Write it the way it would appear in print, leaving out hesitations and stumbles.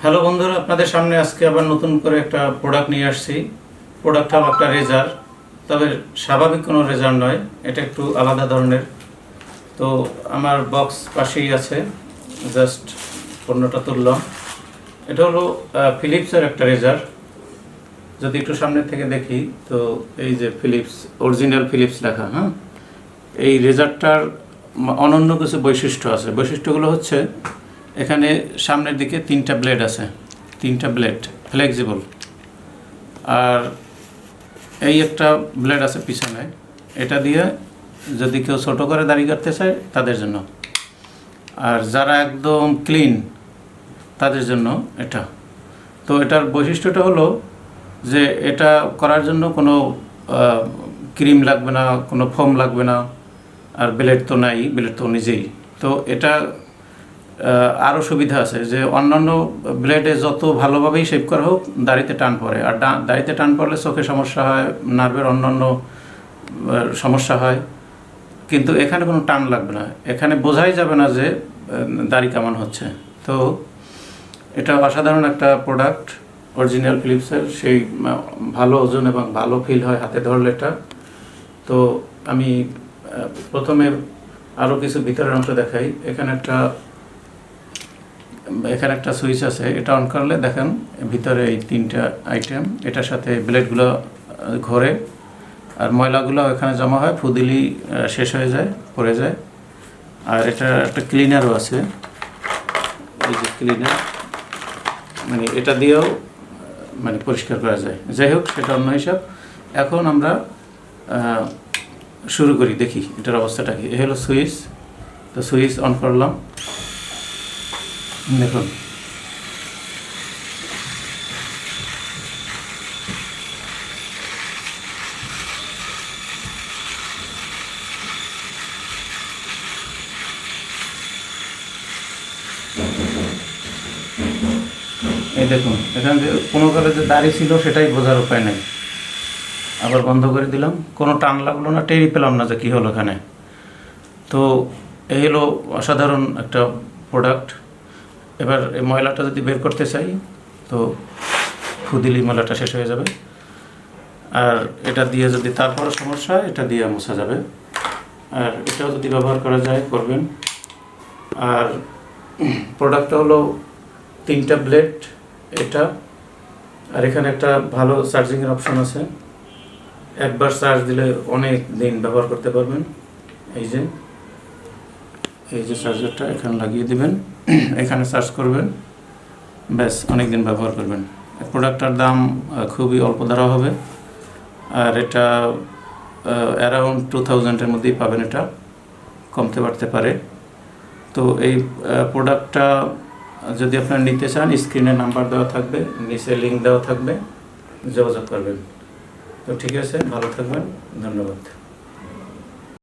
Hello বন্ধুরা, আপনাদের সামনে আজকে আবার নতুন করে একটা প্রোডাক্ট নিয়ে আসছি। প্রোডাক্টটা হলো একটা রেজার, তবে স্বাভাবিক কোনো রেজার নয়, এটা একটু আলাদা ধরনের। তো আমার বক্স পাশেই আছে, জাস্ট পণ্যটা তুললাম। এটা হলো ফিলিপসের একটা রেজার। যদি একটু সামনে থেকে দেখি তো এই যে ফিলিপস, অরিজিনাল ফিলিপস লেখা। হ্যাঁ, এই রেজারটার অনন্য কিছু বৈশিষ্ট্য আছে। বৈশিষ্ট্যগুলো হচ্ছে এখানে সামনের দিকে তিনটা ব্লেড আছে, তিনটা ব্লেড ফ্লেক্সিবল। আর এই একটা ব্লেড আছে পিছনে, এটা দিয়ে যদি কেউ ছোটো করে দাড়ি কাটতে চায় তাদের জন্য, আর যারা একদম ক্লিন তাদের জন্য এটা। তো এটার বৈশিষ্ট্যটা হলো যে এটা করার জন্য কোনো ক্রিম লাগবে না, কোনো ফোম লাগবে না, আর ব্লেড তো নাই, ব্লেড তো নিজেই। তো এটা আরও সুবিধা আছে যে অন্যান্য ব্লেডে যত ভালোভাবেই শেভ করা হোক দাড়িতে টান পড়ে, আর দাড়িতে টান পড়লে চোখে সমস্যা হয়, নার্ভের অন্যান্য সমস্যা হয়। কিন্তু এখানে কোনো টান লাগবে না, এখানে বোঝাই যাবে না যে দাড়ি কেমন হচ্ছে। তো এটা অসাধারণ একটা প্রোডাক্ট, অরিজিনাল ফিলিপসের। সেই ভালো ওজন এবং ভালো ফিল হয় হাতে ধরলে এটা। তো আমি প্রথমে আরও কিছু ভিতরের অংশ দেখাই। এখানে একটা সুইচ আছে, এটা অন করলে দেখেন ভিতরে এই তিনটা আইটেম, এটার সাথে ব্লেডগুলো ঘোরে, আর ময়লাগুলো এখানে জমা হয়, ফু দিলেই শেষ হয়ে যায়, পড়ে যায়। আর এটা একটা ক্লিনারও আছে, এই যে ক্লিনার, মানে এটা দিয়েও মানে পরিষ্কার করা যায়। যাই হোক, সেটা অন্য হিসাব। এখন আমরা শুরু করি, দেখি এটার অবস্থাটা কি। এ হলো সুইচ। তো সুইচ অন করলাম, দেখুন এই দেখুন, এখানে যে কোনো কালে যে দাড়ি ছিল সেটাই বোঝার উপায় নেই। আবার বন্ধ করে দিলাম, কোনো টান লাগলো না, টেরই পেলাম না যে কী হলো এখানে। তো এই হলো অসাধারণ একটা প্রোডাক্ট। এবার এই ময়লাটা যদি বের করতে চাই তো ফু দিলেই ময়লাটা শেষ হয়ে যাবে। আর এটা দিয়ে যদি তারপরও সমস্যা হয়, এটা দিয়ে মোছা যাবে। আর এটাও যদি ব্যবহার করা যায় করবেন। আর প্রোডাক্টটা হলো তিনটা ব্লেড এটা, আর এখানে একটা ভালো চার্জিংয়ের অপশন আছে। একবার চার্জ দিলে অনেক দিন ব্যবহার করতে পারবেন। এই যে চার্জারটা এখানে লাগিয়ে দিবেন, এখানে চার্জ করবেন, ব্যাস অনেক দিন ব্যবহার করবেন। প্রোডাক্টটার দাম খুবই অল্প ধরা হবে, আর এটা অ্যারাউন্ড 2000-এর মধ্যেই পাবেন, এটা কমতে বাড়তে পারে। তো এই প্রোডাক্টটা যদি আপনারা নিতে চান, স্ক্রিনে নাম্বার দেওয়া থাকবে, নিচে লিঙ্ক দেওয়া থাকবে, যোগাযোগ করবেন। তো ঠিক আছে, ভালো থাকবেন, ধন্যবাদ।